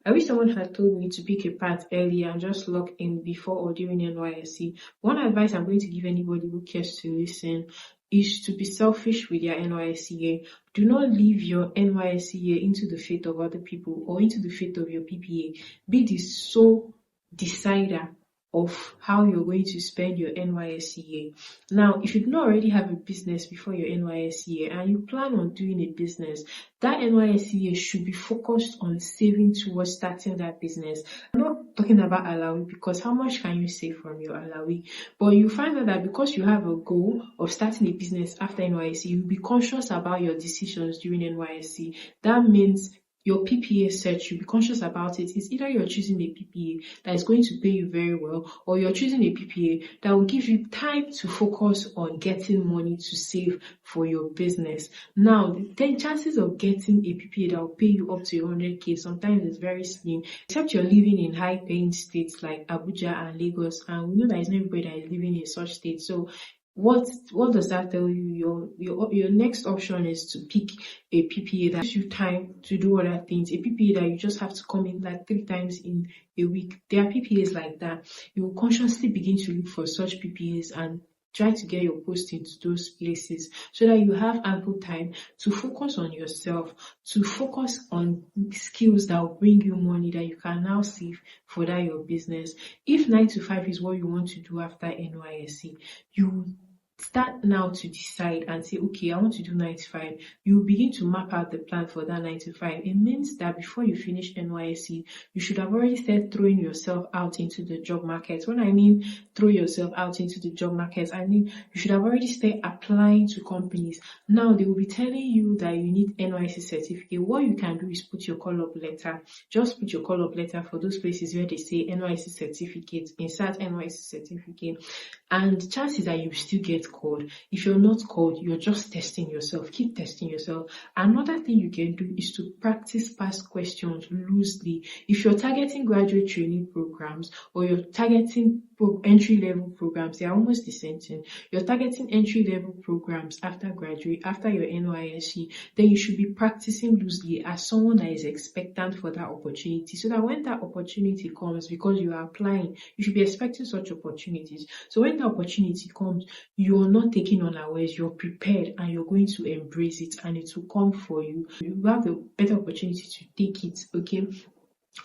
I wish someone had told me to pick a path earlier and just lock in before or during NYSC. One advice I'm going to give anybody who cares to listen is to be selfish with your NYSC year. Do not leave your NYSC year into the fate of other people or into the fate of your PPA. Be the sole decider of how you're going to spend your NYSC year. Now, if you do not already have a business before your NYSC year and you plan on doing a business, that NYSC year should be focused on saving towards starting that business. I'm not talking about Alawi because how much can you save from your Alawi? But you find out that because you have a goal of starting a business after NYSC, you'll be conscious about your decisions during NYSC. That means your PPA search, you'll be conscious about it. It's either you're choosing a PPA that is going to pay you very well, or you're choosing a PPA that will give you time to focus on getting money to save for your business. Now, the chances of getting a PPA that will pay you up to 100k sometimes is very slim, except you're living in high-paying states like Abuja and Lagos, and we know that it's not everybody that is living in such states. So what does that tell you? Your next option is to pick a PPA that gives you time to do other things. A PPA that you just have to come in like 3 times in a week. There are PPAs like that. You will consciously begin to look for such PPAs and try to get your post into those places so that you have ample time to focus on yourself, to focus on skills that will bring you money that you can now save for that your business. If 9 to 5 is what you want to do after NYSC, you start now to decide and say, okay, I want to do 9 to 5. You begin to map out the plan for that 9 to 5. It means that before you finish NYSC, you should have already started throwing yourself out into the job market. When I mean throw yourself out into the job market, I mean you should have already started applying to companies. Now they will be telling you that you need NYSC certificate. What you can do is put your call-up letter. Just put your call-up letter for those places where they say NYSC certificate, insert NYSC certificate, and chances are you still get called. If you're not called, you're just testing yourself. Keep testing yourself. Another thing you can do is to practice past questions loosely. If you're targeting graduate training programs or you're targeting entry-level programs, they're almost the same thing. You're targeting entry-level programs after your NYSC, then you should be practicing loosely as someone that is expectant for that opportunity, so that when that opportunity comes, because you are applying, you should be expecting such opportunities. So when the opportunity comes, you are not taking unawares, you're prepared and you're going to embrace it and it will come for you. You have a better opportunity to take it, okay?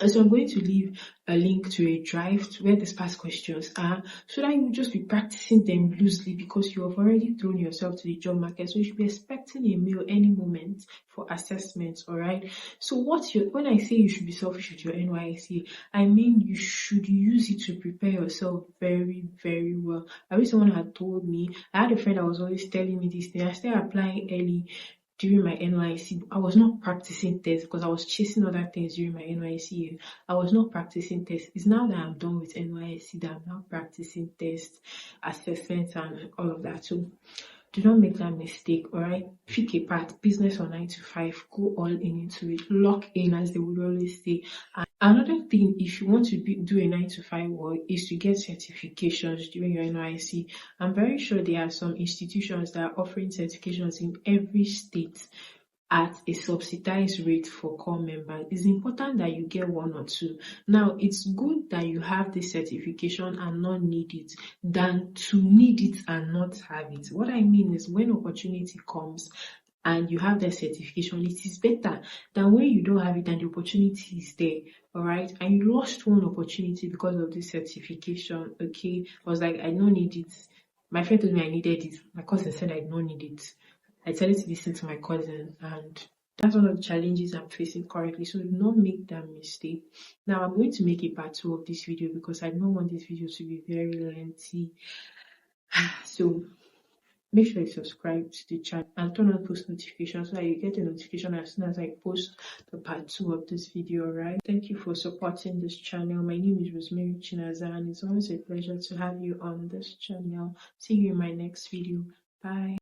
So I'm going to leave a link to a drive to where these past questions are, so that you will just be practicing them loosely because you have already thrown yourself to the job market. So you should be expecting a mail any moment for assessments, all right? So when I say you should be selfish with your NYSC, I mean you should use it to prepare yourself very, very well. I wish someone had told me. I had a friend that was always telling me this thing. I started applying early during my NYSC. I was not practicing tests because I was chasing other things during my NYSC year. I was not practicing tests. It's now that I'm done with NYSC that I'm now practicing tests, assessments, and all of that. So do not make that mistake, all right? Pick a path, business or 9 to 5, go all in into it, lock in, as they would always say. And another thing, if you want to do a 9 to 5 work, is to get certifications during your NYSC. I'm very sure there are some institutions that are offering certifications in every state at a subsidized rate for core members. It's important that you get 1 or 2. Now, it's good that you have this certification and not need it than to need it and not have it. What I mean is, when opportunity comes and you have that certification, it is better than when you don't have it and the opportunity is there, all right? And you lost one opportunity because of this certification, okay? I was like, I don't need it. My friend told me I needed it. My cousin said I don't need it. I decided to listen to my cousin, and that's one of the challenges I'm facing currently. So do not make that mistake. Now, I'm going to make a part 2 of this video because I don't want this video to be very lengthy. So make sure you subscribe to the channel and turn on post notifications so that you get a notification as soon as I post the part 2 of this video, right? Thank you for supporting this channel. My name is Rosemary Chinaza, and it's always a pleasure to have you on this channel. See you in my next video. Bye.